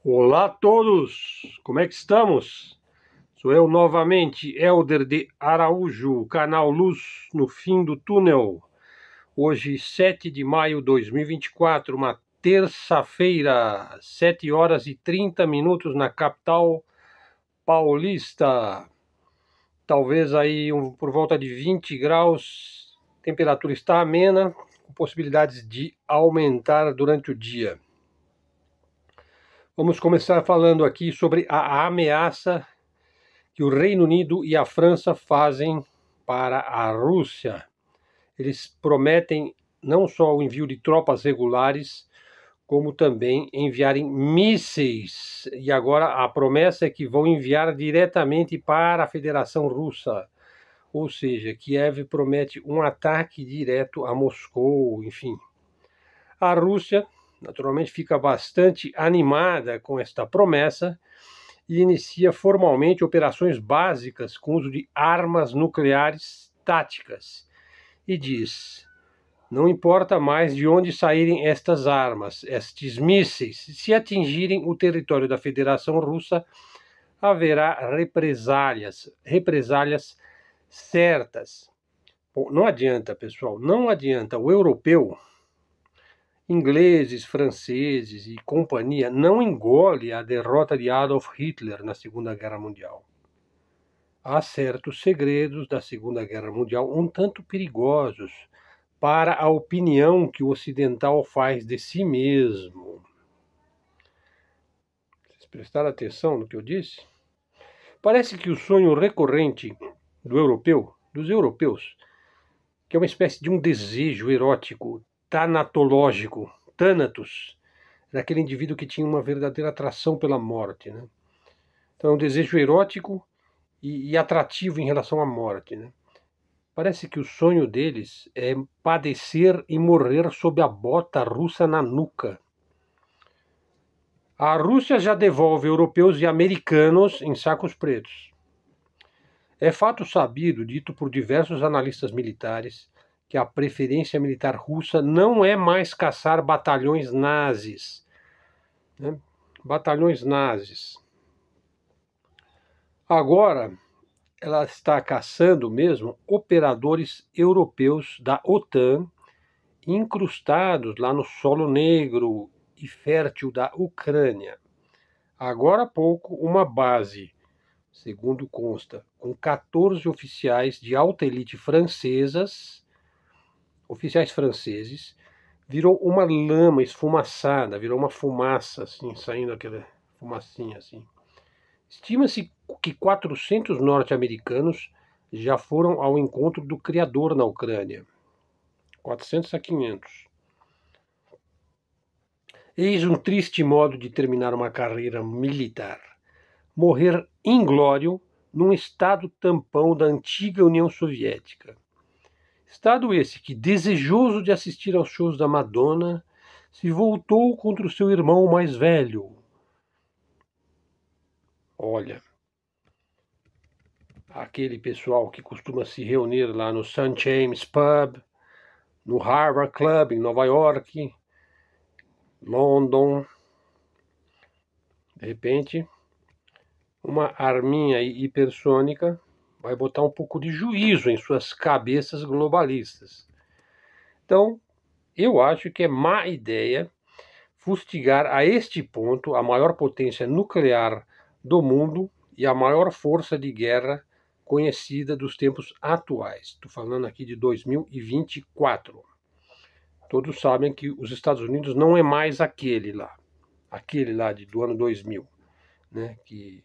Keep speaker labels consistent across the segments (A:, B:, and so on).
A: Olá a todos, como é que estamos? Sou eu novamente, Helder de Araújo, canal Luz no Fim do Túnel. Hoje, 7 de maio de 2024, uma terça-feira, 7 horas e 30 minutos na capital paulista. Talvez aí por volta de 20 graus, a temperatura está amena, com possibilidades de aumentar durante o dia. Vamos começar falando aqui sobre a ameaça que o Reino Unido e a França fazem para a Rússia. Eles prometem não só o envio de tropas regulares, como também enviarem mísseis. E agora a promessa é que vão enviar diretamente para a Federação Russa. Ou seja, Kiev promete um ataque direto a Moscou, enfim. A Rússia, naturalmente, fica bastante animada com esta promessa e inicia formalmente operações básicas com uso de armas nucleares táticas. E diz: não importa mais de onde saírem estas armas, estes mísseis, se atingirem o território da Federação Russa, haverá represálias certas. Bom, não adianta, pessoal, não adianta. O europeu, ingleses, franceses e companhia, não engole a derrota de Adolf Hitler na Segunda Guerra Mundial. Há certos segredos da Segunda Guerra Mundial um tanto perigosos para a opinião que o ocidental faz de si mesmo. Vocês prestaram atenção no que eu disse? Parece que o sonho recorrente dos europeus, que é uma espécie de um desejo erótico, tanatológico, Thanatos, daquele indivíduo que tinha uma verdadeira atração pela morte, né? Então é um desejo erótico e atrativo em relação à morte, né? Parece que o sonho deles é padecer e morrer sob a bota russa na nuca. A Rússia já devolve europeus e americanos em sacos pretos. É fato sabido, dito por diversos analistas militares, que a preferência militar russa não é mais caçar batalhões nazis. Né? Batalhões nazis. Agora, ela está caçando mesmo operadores europeus da OTAN incrustados lá no solo negro e fértil da Ucrânia. Agora há pouco, uma base, segundo consta, com 14 oficiais de alta elite oficiais franceses, virou uma lama esfumaçada, virou uma fumaça, assim, saindo aquela fumacinha, assim. Estima-se que 400 norte-americanos já foram ao encontro do Criador na Ucrânia. 400 a 500. Eis um triste modo de terminar uma carreira militar. Morrer inglório num estado tampão da antiga União Soviética. Estado esse que, desejoso de assistir aos shows da Madonna, se voltou contra o seu irmão mais velho. Olha, aquele pessoal que costuma se reunir lá no St. James Pub, no Harvard Club em Nova York, London, de repente, uma arminha hipersônica vai botar um pouco de juízo em suas cabeças globalistas. Então, eu acho que é má ideia fustigar a este ponto a maior potência nuclear do mundo e a maior força de guerra conhecida dos tempos atuais. Estou falando aqui de 2024. Todos sabem que os Estados Unidos não é mais aquele lá do ano 2000, né, que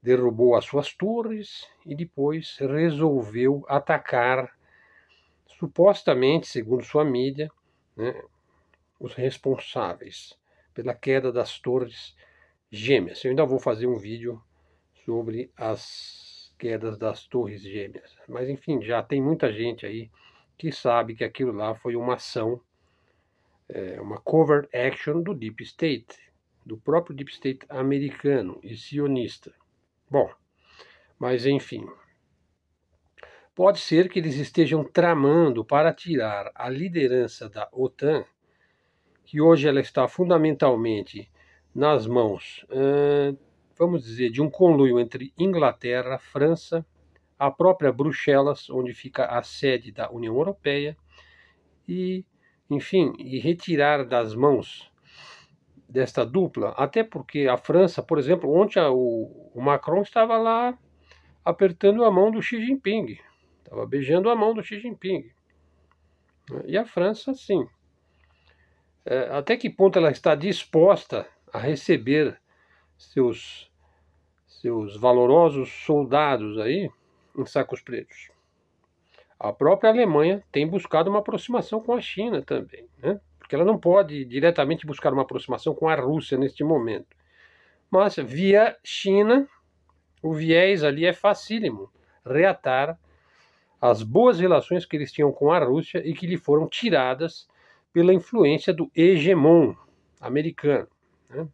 A: derrubou as suas torres e depois resolveu atacar, supostamente, segundo sua mídia, né, os responsáveis pela queda das torres gêmeas. Eu ainda vou fazer um vídeo sobre as quedas das torres gêmeas. Mas, enfim, já tem muita gente aí que sabe que aquilo lá foi uma ação, uma covert action do Deep State, do próprio Deep State americano e sionista. Bom, mas enfim, pode ser que eles estejam tramando para tirar a liderança da OTAN, que hoje ela está fundamentalmente nas mãos, vamos dizer, de um conluio entre Inglaterra, França, a própria Bruxelas, onde fica a sede da União Europeia, e, enfim, e retirar das mãos desta dupla, até porque a França, por exemplo, ontem o Macron estava lá apertando a mão do Xi Jinping, estava beijando a mão do Xi Jinping. E a França, sim. Até que ponto ela está disposta a receber seus valorosos soldados aí em sacos pretos? A própria Alemanha tem buscado uma aproximação com a China também, né? Porque ela não pode diretamente buscar uma aproximação com a Rússia neste momento. Mas via China, o viés ali é facílimo, reatar as boas relações que eles tinham com a Rússia e que lhe foram tiradas pela influência do hegemon americano, né?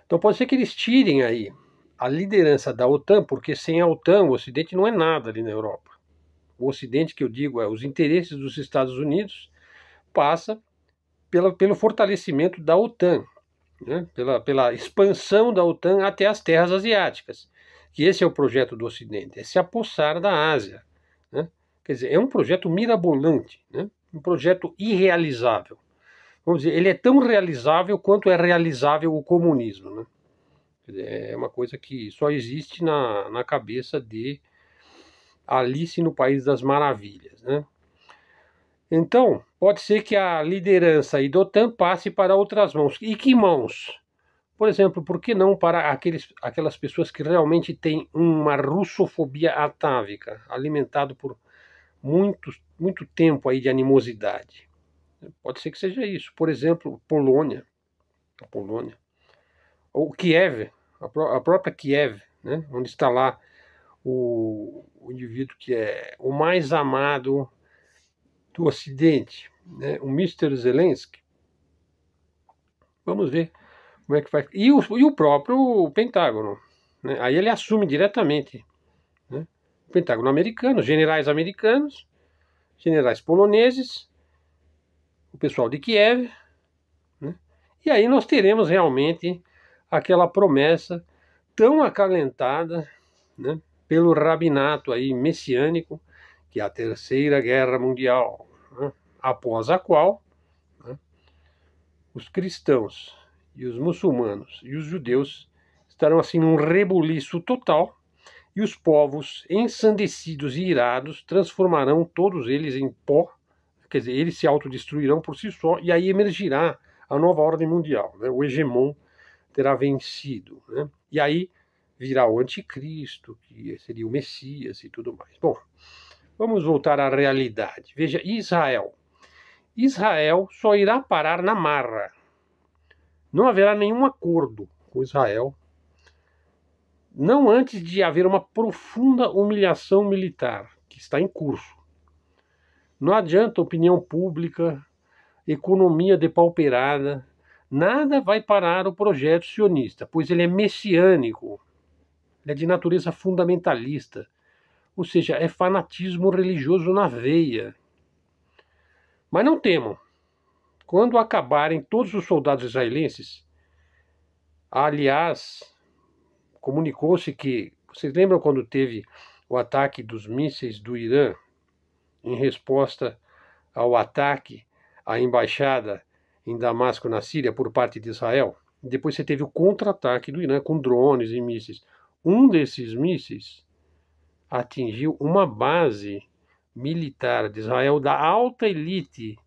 A: Então pode ser que eles tirem aí a liderança da OTAN, porque sem a OTAN o Ocidente não é nada ali na Europa. O Ocidente, que eu digo, os interesses dos Estados Unidos, passa pelo fortalecimento da OTAN, né? pela expansão da OTAN até as terras asiáticas. Que esse é o projeto do Ocidente, é se apossar da Ásia, né? Quer dizer, é um projeto mirabolante, né? Um projeto irrealizável. Vamos dizer, ele é tão realizável quanto é realizável o comunismo, né? Quer dizer, é uma coisa que só existe na cabeça de Alice no País das Maravilhas, né? Então, pode ser que a liderança aí do OTAN passe para outras mãos. E que mãos? Por exemplo, por que não para aquelas pessoas que realmente têm uma russofobia atávica, alimentado por muito tempo aí de animosidade? Pode ser que seja isso. Por exemplo, a Polônia, ou Kiev, a própria Kiev, né? Onde está lá o indivíduo que é o mais amado do Ocidente, né? O Mr. Zelensky. Vamos ver como é que vai. E o próprio Pentágono, né? Aí ele assume diretamente, né? O Pentágono americano, generais americanos, generais poloneses, o pessoal de Kiev, né? E aí nós teremos realmente aquela promessa tão acalentada, né, pelo rabinato aí messiânico, que é a Terceira Guerra Mundial, né, após a qual, né, os cristãos e os muçulmanos e os judeus estarão assim num rebuliço total, e os povos ensandecidos e irados transformarão todos eles em pó, quer dizer, eles se autodestruirão por si só, e aí emergirá a nova ordem mundial, né? O hegemon terá vencido, né? E aí virá o anticristo, que seria o Messias e tudo mais. Bom, vamos voltar à realidade. Veja, Israel. Israel só irá parar na marra. Não haverá nenhum acordo com Israel, não antes de haver uma profunda humilhação militar, que está em curso. Não adianta opinião pública, economia depauperada, nada vai parar o projeto sionista, pois ele é messiânico, ele é de natureza fundamentalista, ou seja, é fanatismo religioso na veia. Mas não temam, quando acabarem todos os soldados israelenses, aliás, comunicou-se que, vocês lembram quando teve o ataque dos mísseis do Irã em resposta ao ataque à embaixada em Damasco, na Síria, por parte de Israel? Depois você teve o contra-ataque do Irã com drones e mísseis. Um desses mísseis atingiu uma base militar de Israel, da alta elite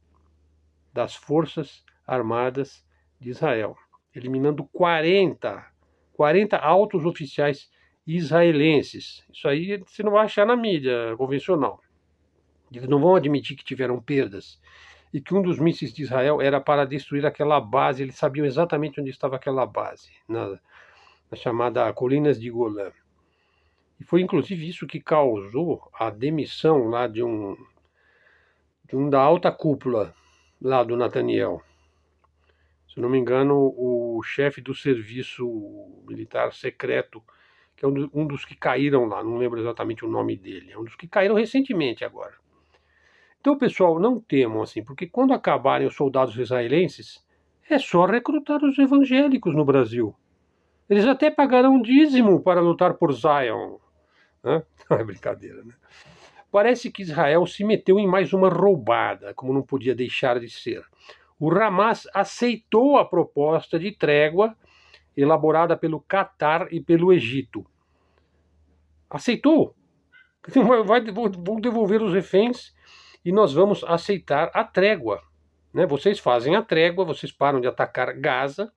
A: das Forças Armadas de Israel, eliminando 40 altos oficiais israelenses. Isso aí você não vai achar na mídia convencional. Eles não vão admitir que tiveram perdas e que um dos mísseis de Israel era para destruir aquela base. Eles sabiam exatamente onde estava aquela base, na chamada Colinas de Golã. E foi inclusive isso que causou a demissão lá de um da alta cúpula lá do Netanyahu. Se eu não me engano, o chefe do serviço militar secreto, que é um dos que caíram lá, não lembro exatamente o nome dele, é um dos que caíram recentemente agora. Então, pessoal, não temam assim, porque quando acabarem os soldados israelenses, É só recrutar os evangélicos no Brasil. Eles até pagarão dízimo para lutar por Zion. Não é brincadeira, né? Parece que Israel se meteu em mais uma roubada, como não podia deixar de ser. O Hamas aceitou a proposta de trégua elaborada pelo Catar e pelo Egito. Aceitou. Vão devolver os reféns e nós vamos aceitar a trégua. Né? Vocês fazem a trégua, vocês param de atacar Gaza,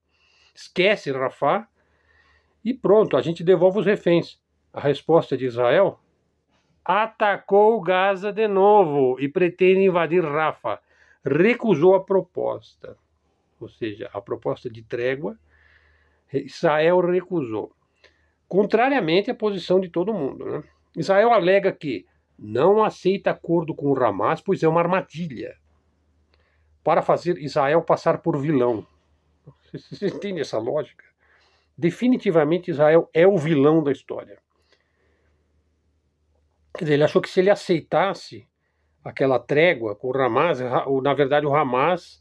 A: esquece Rafah e pronto, a gente devolve os reféns. A resposta de Israel: atacou Gaza de novo e pretende invadir Rafah. Recusou a proposta. Ou seja, a proposta de trégua, Israel recusou. Contrariamente à posição de todo mundo. Né? Israel alega que não aceita acordo com o Hamas, pois é uma armadilha para fazer Israel passar por vilão. Você entende essa lógica? Definitivamente Israel é o vilão da história. Quer dizer, ele achou que se ele aceitasse aquela trégua com o Hamas, na verdade o Hamas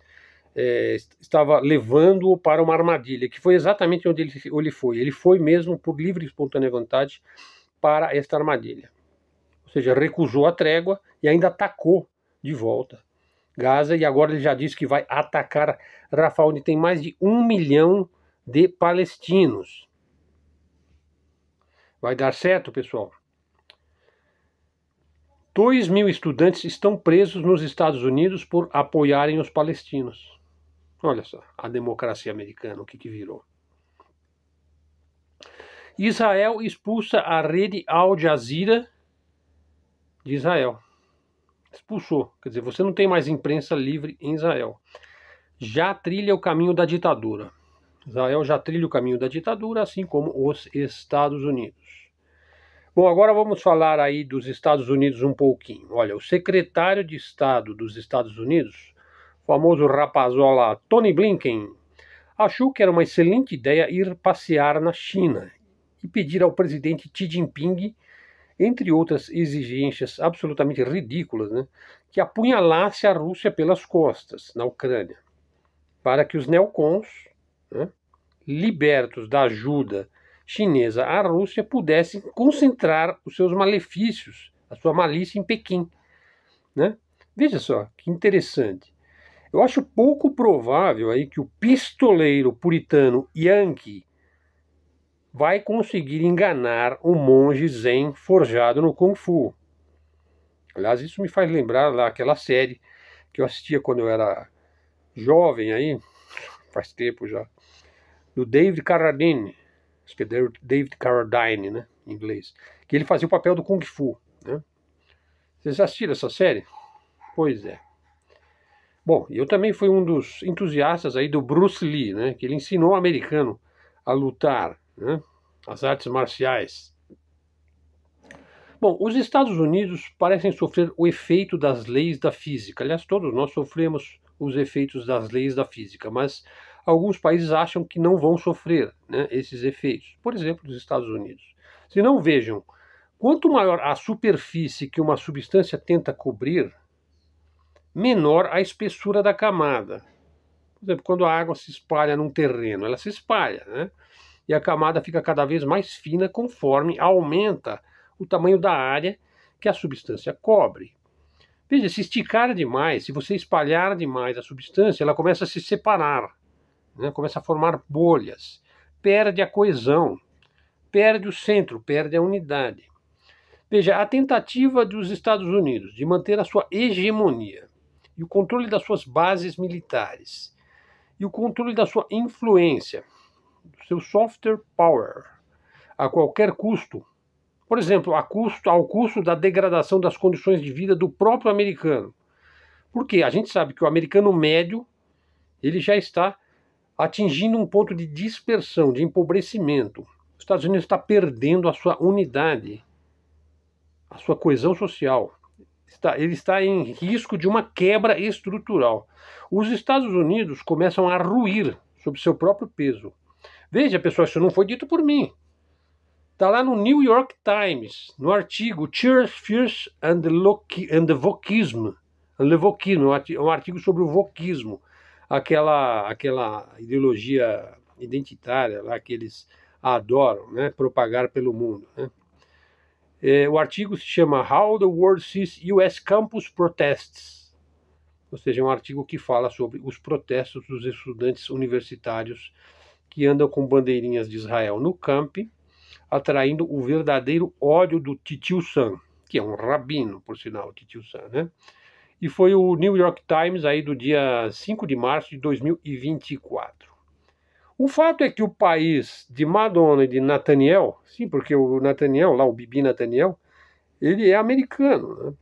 A: estava levando-o para uma armadilha, que foi exatamente onde ele foi. Ele foi mesmo, por livre e espontânea vontade, para esta armadilha. Ou seja, recusou a trégua e ainda atacou de volta Gaza, e agora ele já disse que vai atacar Rafah, onde tem mais de 1 milhão de palestinos. Vai dar certo, pessoal? 2.000 estudantes estão presos nos Estados Unidos por apoiarem os palestinos. Olha só, a democracia americana, o que virou. Israel expulsa a rede Al Jazeera de Israel. Expulsou. Quer dizer, você não tem mais imprensa livre em Israel. Já trilha o caminho da ditadura. Israel já trilha o caminho da ditadura, assim como os Estados Unidos. Bom, agora vamos falar aí dos Estados Unidos um pouquinho. Olha, o secretário de Estado dos Estados Unidos, o famoso rapazola Tony Blinken, achou que era uma excelente ideia ir passear na China e pedir ao presidente Xi Jinping, entre outras exigências absolutamente ridículas, né, que apunhalasse a Rússia pelas costas, na Ucrânia, para que os neocons, né, libertos da ajuda chinesa à Rússia, pudessem concentrar os seus malefícios, a sua malícia em Pequim. Né? Veja só, que interessante. Eu acho pouco provável aí que o pistoleiro puritano Yankee vai conseguir enganar um monge zen forjado no Kung Fu. Aliás, isso me faz lembrar lá aquela série que eu assistia quando eu era jovem aí, faz tempo já, do David Carradine, acho que é David Carradine, né, em inglês, que ele fazia o papel do Kung Fu. Né? Vocês assistiram essa série? Pois é. Bom, eu também fui um dos entusiastas aí do Bruce Lee, né, que ele ensinou o americano a lutar, né, as artes marciais. Bom, os Estados Unidos parecem sofrer o efeito das leis da física. Aliás, todos nós sofremos os efeitos das leis da física, mas alguns países acham que não vão sofrer, né, esses efeitos. Por exemplo, os Estados Unidos. Se não, vejam, quanto maior a superfície que uma substância tenta cobrir, menor a espessura da camada. Por exemplo, quando a água se espalha num terreno, ela se espalha, né? E a camada fica cada vez mais fina conforme aumenta o tamanho da área que a substância cobre. Veja, se esticar demais, se você espalhar demais a substância, ela começa a se separar, né? Começa a formar bolhas, perde a coesão, perde o centro, perde a unidade. Veja, a tentativa dos Estados Unidos de manter a sua hegemonia e o controle das suas bases militares e o controle da sua influência, do seu soft power, a qualquer custo, por exemplo, ao custo da degradação das condições de vida do próprio americano. Porque a gente sabe que o americano médio, ele já está atingindo um ponto de dispersão, de empobrecimento. Os Estados Unidos está perdendo a sua unidade, a sua coesão social. Ele está em risco de uma quebra estrutural. Os Estados Unidos começam a ruir sob seu próprio peso. Veja, pessoal, isso não foi dito por mim. Está lá no New York Times, no artigo Cheers, Fears and the Wokism. Um artigo sobre o wokismo. aquela ideologia identitária lá que eles adoram, né, propagar pelo mundo, né? O artigo se chama How the World Sees US Campus Protests, ou seja, é um artigo que fala sobre os protestos dos estudantes universitários que andam com bandeirinhas de Israel no camp, atraindo o verdadeiro ódio do Titio Sam, que é um rabino, por sinal, o Titio Sam, né? E foi o New York Times aí do dia 5 de março de 2024. O fato é que o país de Madonna e de Nathaniel, sim, porque o Nathaniel, lá o Bibi Nathaniel, ele é americano, né?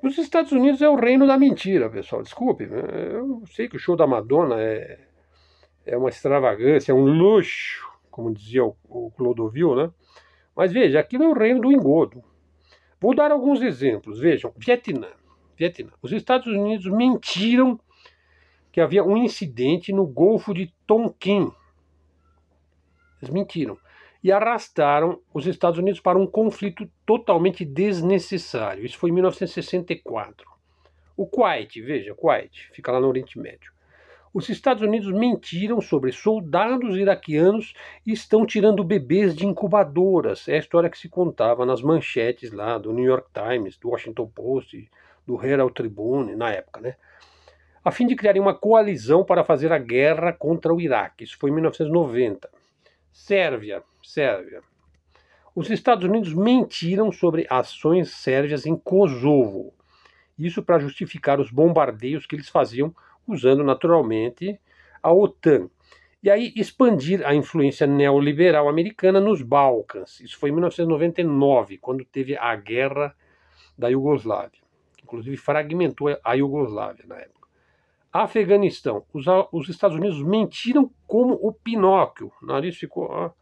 A: Os Estados Unidos é o reino da mentira, pessoal, desculpe. Eu sei que o show da Madonna é uma extravagância, é um luxo, como dizia o Clodovil, né? Mas veja, aquilo é o reino do engodo. Vou dar alguns exemplos. Vejam, Vietnã. Os Estados Unidos mentiram que havia um incidente no Golfo de Tonkin. Eles mentiram. E arrastaram os Estados Unidos para um conflito totalmente desnecessário. Isso foi em 1964. O Kuwait, veja, Kuwait, fica lá no Oriente Médio. Os Estados Unidos mentiram sobre soldados iraquianos e estão tirando bebês de incubadoras. É a história que se contava nas manchetes lá do New York Times, do Washington Post, do Herald Tribune, na época, né? A fim de criarem uma coalizão para fazer a guerra contra o Iraque. Isso foi em 1990. Sérvia. Os Estados Unidos mentiram sobre ações sérvias em Kosovo. Isso para justificar os bombardeios que eles faziam usando naturalmente a OTAN. E aí expandir a influência neoliberal americana nos Balcãs. Isso foi em 1999, quando teve a guerra da Iugoslávia. Inclusive fragmentou a Iugoslávia na época. Afeganistão. Os Estados Unidos mentiram como o Pinóquio. O nariz ficou...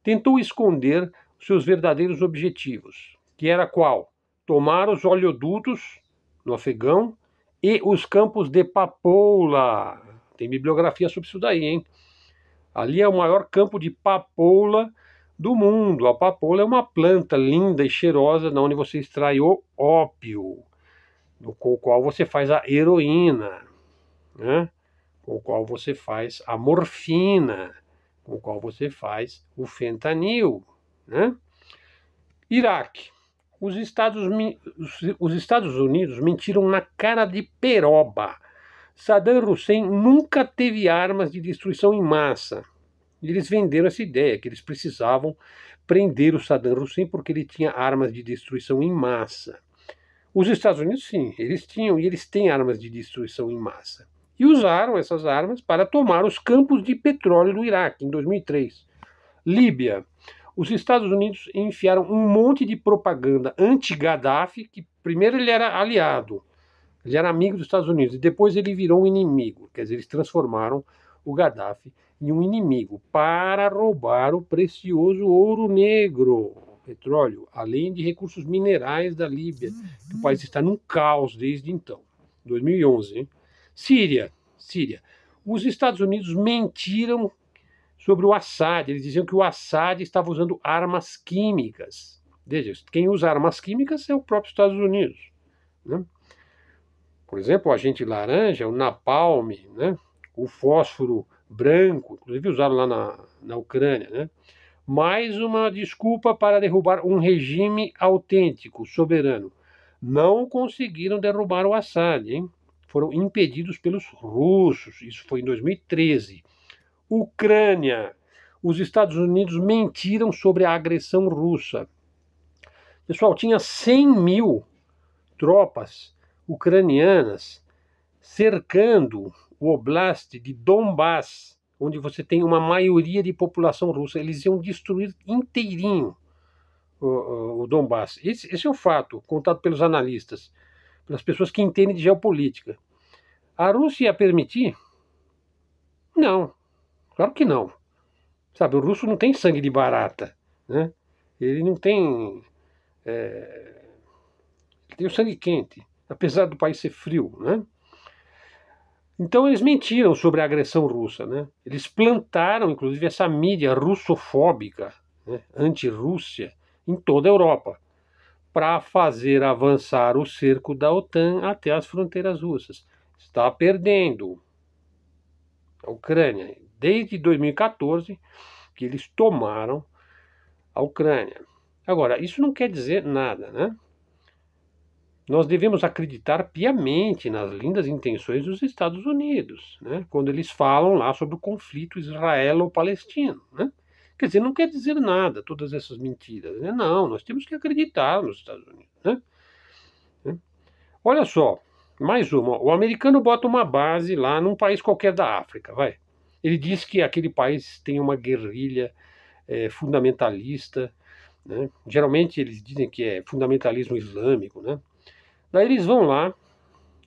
A: Tentou esconder seus verdadeiros objetivos, que era qual? Tomar os oleodutos no Afegão e os campos de papoula. Tem bibliografia sobre isso daí, hein? Ali é o maior campo de papoula do mundo. A papoula é uma planta linda e cheirosa, onde você extrai o ópio, com o qual você faz a heroína, né? Com o qual você faz a morfina, com o qual você faz o fentanil, né? Iraque. Os Estados Unidos mentiram na cara de peroba. Saddam Hussein nunca teve armas de destruição em massa. E eles venderam essa ideia, que eles precisavam prender o Saddam Hussein porque ele tinha armas de destruição em massa. Os Estados Unidos, sim, eles tinham e eles têm armas de destruição em massa. E usaram essas armas para tomar os campos de petróleo do Iraque, em 2003. Líbia. Os Estados Unidos enfiaram um monte de propaganda anti-Gaddafi, que primeiro ele era aliado, ele era amigo dos Estados Unidos, e depois ele virou um inimigo. Quer dizer, eles transformaram o Gaddafi em um inimigo para roubar o precioso ouro negro, petróleo, além de recursos minerais da Líbia, que o país está num caos desde então, 2011. Hein? Síria. Os Estados Unidos mentiram sobre o Assad. Eles diziam que o Assad estava usando armas químicas. Veja, quem usa armas químicas é o próprio Estados Unidos, né? Por exemplo, o agente laranja, o napalm, né? O fósforo branco, inclusive usaram lá na Ucrânia, né? Mais uma desculpa para derrubar um regime autêntico, soberano. Não conseguiram derrubar o Assad, hein? Foram impedidos pelos russos. Isso foi em 2013. Ucrânia. Os Estados Unidos mentiram sobre a agressão russa. Pessoal, tinha 100 mil tropas ucranianas cercando o Oblast de Donbass, onde você tem uma maioria de população russa. Eles iam destruir inteirinho o Donbass. Esse é o fato, contado pelos analistas, pelas pessoas que entendem de geopolítica. A Rússia ia permitir? Não, claro que não. Sabe, o russo não tem sangue de barata, né? Ele não tem... ele tem o sangue quente, apesar do país ser frio, né? Então eles mentiram sobre a agressão russa, né? Eles plantaram, inclusive, essa mídia russofóbica, né, anti-Rússia, em toda a Europa, para fazer avançar o cerco da OTAN até as fronteiras russas. está perdendo a Ucrânia. Desde 2014 que eles tomaram a Ucrânia. Agora, isso não quer dizer nada, né? Nós devemos acreditar piamente nas lindas intenções dos Estados Unidos, né? Quando eles falam lá sobre o conflito israelo-palestino, né? Quer dizer, não quer dizer nada, todas essas mentiras, né? Não, nós temos que acreditar nos Estados Unidos, né? Olha só, mais uma. O americano bota uma base lá num país qualquer da África, vai. Ele diz que aquele país tem uma guerrilha fundamentalista, né? Geralmente eles dizem que é fundamentalismo islâmico, né? Daí eles vão lá,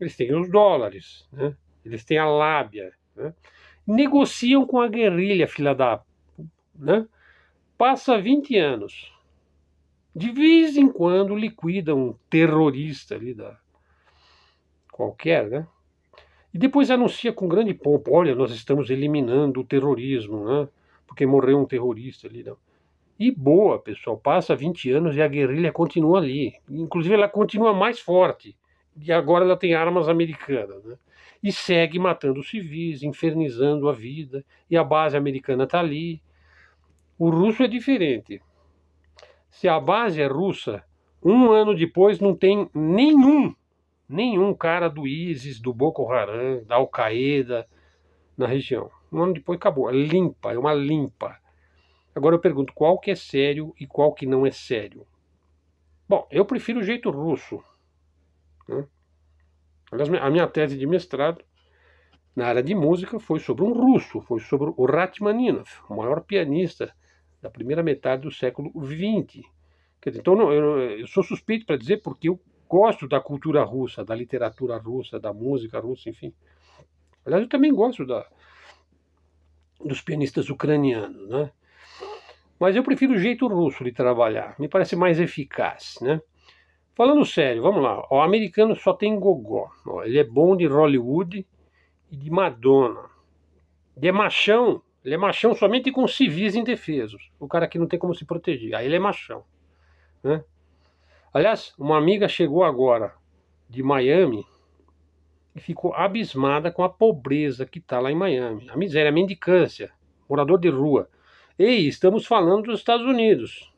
A: eles têm os dólares, né? Eles têm a lábia, né? Negociam com a guerrilha, filha da... né? Passa 20 anos. De vez em quando liquida um terrorista ali qualquer, né? E depois anuncia com grande pompa, olha, nós estamos eliminando o terrorismo, né? Porque morreu um terrorista ali, não. E boa, pessoal, passa 20 anos e a guerrilha continua ali. Inclusive ela continua mais forte. E agora ela tem armas americanas, né? E segue matando civis, infernizando a vida. E a base americana está ali. O russo é diferente. Se a base é russa, um ano depois não tem nenhum cara do ISIS, do Boko Haram, da Al-Qaeda na região. Um ano depois acabou. É limpa, é uma limpa. Agora eu pergunto, qual que é sério e qual que não é sério? Bom, eu prefiro o jeito russo, né? Aliás, a minha tese de mestrado na área de música foi sobre um russo, foi sobre o Rachmaninoff, o maior pianista da primeira metade do século XX. Quer dizer, então eu sou suspeito para dizer porque eu gosto da cultura russa, da literatura russa, da música russa, enfim. Aliás, eu também gosto dos pianistas ucranianos, né? Mas eu prefiro o jeito russo de trabalhar, me parece mais eficaz, né? Falando sério, vamos lá. O americano só tem gogó. Ele é bom de Hollywood e de Madonna. Ele é machão somente com civis indefesos. O cara que não tem como se proteger. Aí ele é machão, né? Aliás, uma amiga chegou agora de Miami e ficou abismada com a pobreza que está lá em Miami. A miséria, a mendicância, morador de rua. Ei, estamos falando dos Estados Unidos.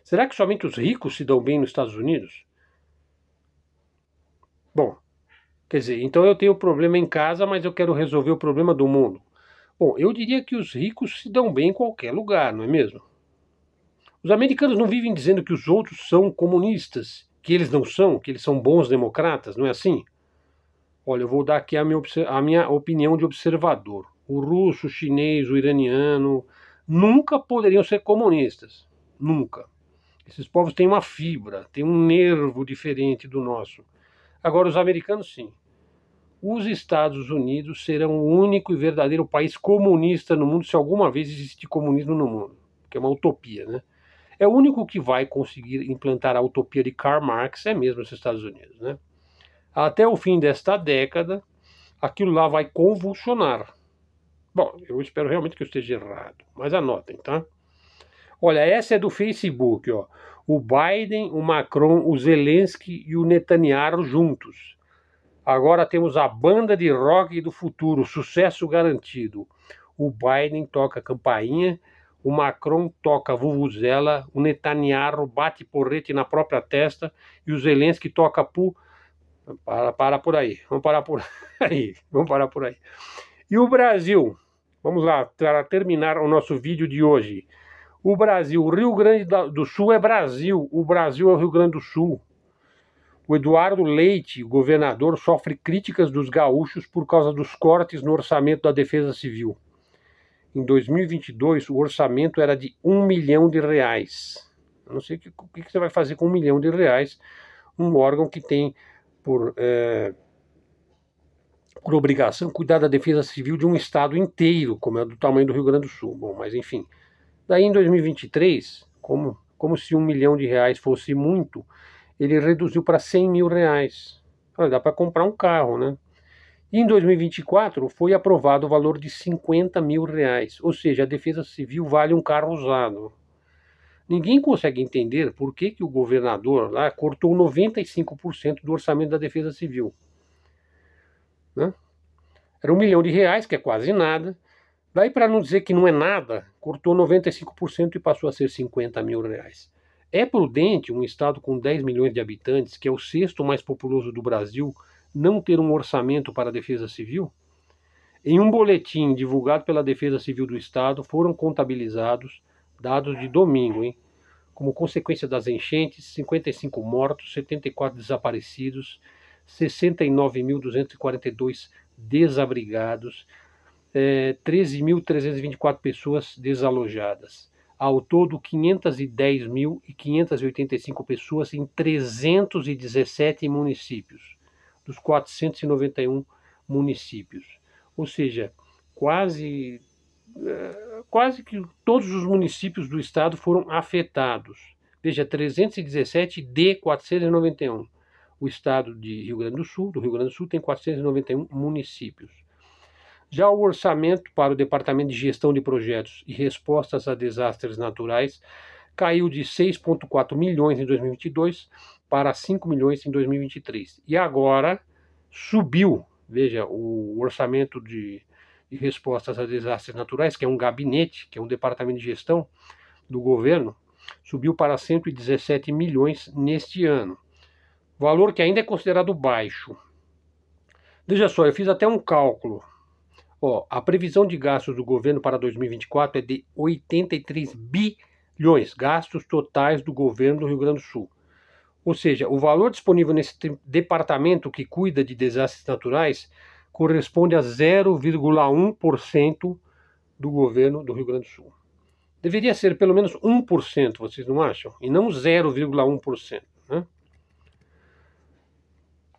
A: Será que somente os ricos se dão bem nos Estados Unidos? Bom, quer dizer, então eu tenho problema em casa, mas eu quero resolver o problema do mundo. Bom, eu diria que os ricos se dão bem em qualquer lugar, não é mesmo? Os americanos não vivem dizendo que os outros são comunistas, que eles não são, que eles são bons democratas, não é assim? Olha, eu vou dar aqui a minha opinião de observador. O russo, o chinês, o iraniano nunca poderiam ser comunistas. Nunca. Esses povos têm uma fibra, têm um nervo diferente do nosso. Agora, os americanos, sim. Os Estados Unidos serão o único e verdadeiro país comunista no mundo, se alguma vez existir comunismo no mundo, que é uma utopia, né? É o único que vai conseguir implantar a utopia de Karl Marx, é mesmo os Estados Unidos, né? Até o fim desta década, aquilo lá vai convulsionar. Bom, eu espero realmente que eu esteja errado, mas anotem, tá? Olha, essa é do Facebook, ó. O Biden, o Macron, o Zelensky e o Netanyahu juntos. Agora temos a banda de rock do futuro, sucesso garantido. O Biden toca campainha, o Macron toca vuvuzela, o Netanyahu bate porrete na própria testa e o Zelensky toca pu... Para por aí, vamos parar por aí, vamos parar por aí. E o Brasil? Vamos lá, para terminar o nosso vídeo de hoje. O Brasil, o Rio Grande do Sul é Brasil, o Brasil é o Rio Grande do Sul. O Eduardo Leite, o governador, sofre críticas dos gaúchos por causa dos cortes no orçamento da Defesa Civil. Em 2022, o orçamento era de R$1 milhão. Eu não sei o que você vai fazer com R$1 milhão, um órgão que tem por obrigação cuidar da defesa civil de um estado inteiro, como é do tamanho do Rio Grande do Sul. Bom, mas enfim. Daí em 2023, como se R$1 milhão fosse muito, ele reduziu para R$100 mil. Olha, dá para comprar um carro, né? E em 2024 foi aprovado o valor de R$50 mil, ou seja, a defesa civil vale um carro usado. Ninguém consegue entender por que o governador lá cortou 95% do orçamento da defesa civil. né? Era R$1 milhão, que é quase nada. Daí, para não dizer que não é nada, cortou 95% e passou a ser R$50 mil. É prudente um estado com 10 milhões de habitantes, que é o sexto mais populoso do Brasil, não ter um orçamento para a Defesa Civil? Em um boletim divulgado pela Defesa Civil do Estado, foram contabilizados dados de domingo, hein? Como consequência das enchentes, 55 mortos, 74 desaparecidos, 69.242 desabrigados, 13.324 pessoas desalojadas. Ao todo, 510.585 pessoas em 317 municípios, dos 491 municípios. Ou seja, quase que todos os municípios do estado foram afetados. Veja, 317 de 491. O estado do Rio Grande do Sul tem 491 municípios. Já o orçamento para o Departamento de Gestão de Projetos e Respostas a Desastres Naturais caiu de 6,4 milhões em 2022 para 5 milhões em 2023. E agora subiu, veja, o orçamento de respostas a desastres naturais, que é um gabinete, que é um departamento de gestão do governo, subiu para 117 milhões neste ano. Valor que ainda é considerado baixo. Veja só, eu fiz até um cálculo. A previsão de gastos do governo para 2024 é de 83 bilhões, gastos totais do governo do Rio Grande do Sul. Ou seja, o valor disponível nesse departamento que cuida de desastres naturais corresponde a 0,1% do governo do Rio Grande do Sul. Deveria ser pelo menos 1%, vocês não acham? E não 0,1%. Né?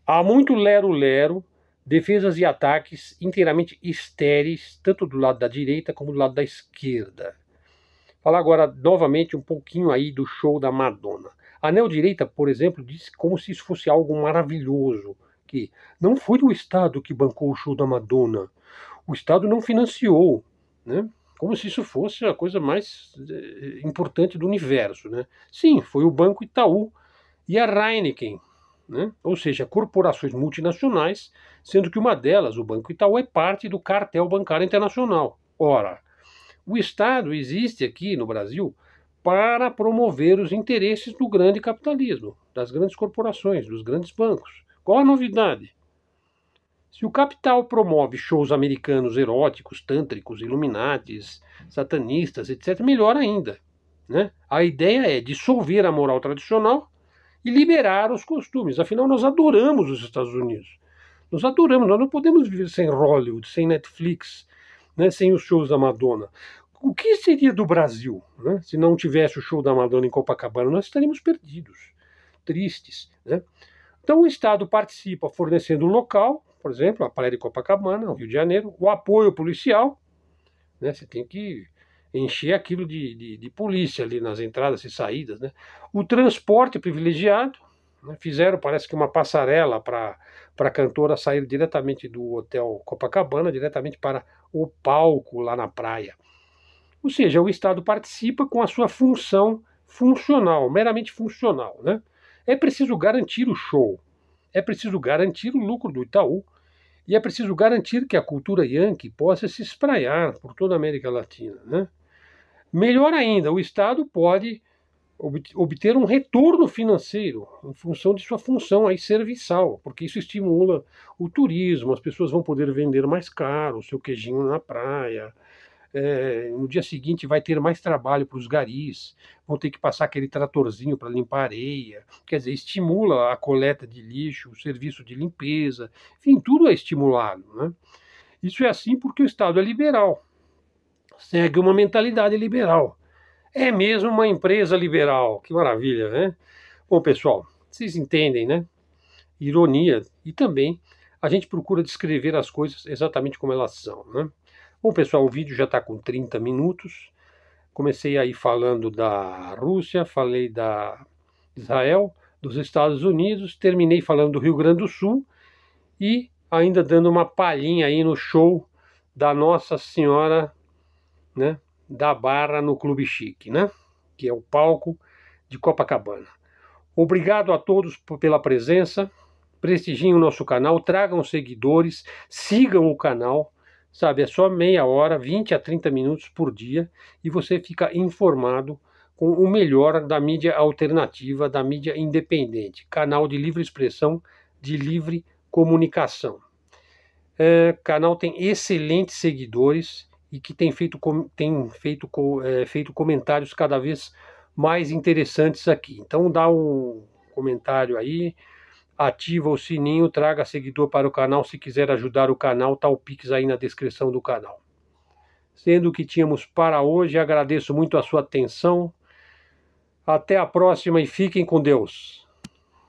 A: Há muito lero-lero, defesas e ataques inteiramente estéreis, tanto do lado da direita como do lado da esquerda. Falar agora novamente um pouquinho aí do show da Madonna. A neodireita, por exemplo, disse como se isso fosse algo maravilhoso, que não foi o Estado que bancou o show da Madonna, o Estado não financiou, né? Como se isso fosse a coisa mais importante do universo, né? Sim, foi o Banco Itaú e a Heineken, né? Ou seja, corporações multinacionais, sendo que uma delas, o Banco Itaú, é parte do cartel bancário internacional. Ora, o Estado existe aqui no Brasil para promover os interesses do grande capitalismo, das grandes corporações, dos grandes bancos. Qual a novidade? Se o capital promove shows americanos eróticos, tântricos, iluminatis, satanistas, etc., melhor ainda. Né? A ideia é dissolver a moral tradicional e liberar os costumes. Afinal, nós adoramos os Estados Unidos. Nós adoramos, nós não podemos viver sem Hollywood, sem Netflix, né, sem os shows da Madonna. O que seria do Brasil, né, se não tivesse o show da Madonna em Copacabana? Nós estaríamos perdidos, tristes. Né? Então o Estado participa fornecendo o local, por exemplo, a Praia de Copacabana, o Rio de Janeiro, o apoio policial, né, você tem que encher aquilo de polícia ali nas entradas e saídas, né? O transporte privilegiado, né? Fizeram, parece que uma passarela para a cantora sair diretamente do hotel Copacabana, diretamente para o palco lá na praia. Ou seja, o Estado participa com a sua função funcional, meramente funcional, né? É preciso garantir o show, é preciso garantir o lucro do Itaú, e é preciso garantir que a cultura yankee possa se espraiar por toda a América Latina, né? Melhor ainda, o Estado pode obter um retorno financeiro em função de sua função aí serviçal, porque isso estimula o turismo, as pessoas vão poder vender mais caro o seu queijinho na praia, no dia seguinte vai ter mais trabalho para os garis, vão ter que passar aquele tratorzinho para limpar areia, quer dizer, estimula a coleta de lixo, o serviço de limpeza, enfim, tudo é estimulado. Né? Isso é assim porque o Estado é liberal, segue uma mentalidade liberal. É mesmo uma empresa liberal, que maravilha, né? Bom, pessoal, vocês entendem, né? Ironia, e também a gente procura descrever as coisas exatamente como elas são, né? Bom, pessoal, o vídeo já está com 30 minutos. Comecei aí falando da Rússia, falei da Israel, dos Estados Unidos, terminei falando do Rio Grande do Sul e ainda dando uma palhinha aí no show da Nossa Senhora, né, da Barra no Clube Chique, né, que é o palco de Copacabana. Obrigado a todos pela presença. prestigiem o nosso canal, tragam seguidores, sigam o canal, sabe? É só meia hora, 20 a 30 minutos por dia e você fica informado com o melhor da mídia alternativa, da mídia independente, canal de livre expressão, de livre comunicação. Canal tem excelentes seguidores e que tem feito comentários cada vez mais interessantes aqui. Então dá um comentário aí, ativa o sininho, traga seguidor para o canal. Se quiser ajudar o canal, tá o Pix aí na descrição do canal. Sendo o que tínhamos para hoje, agradeço muito a sua atenção. Até a próxima e fiquem com Deus.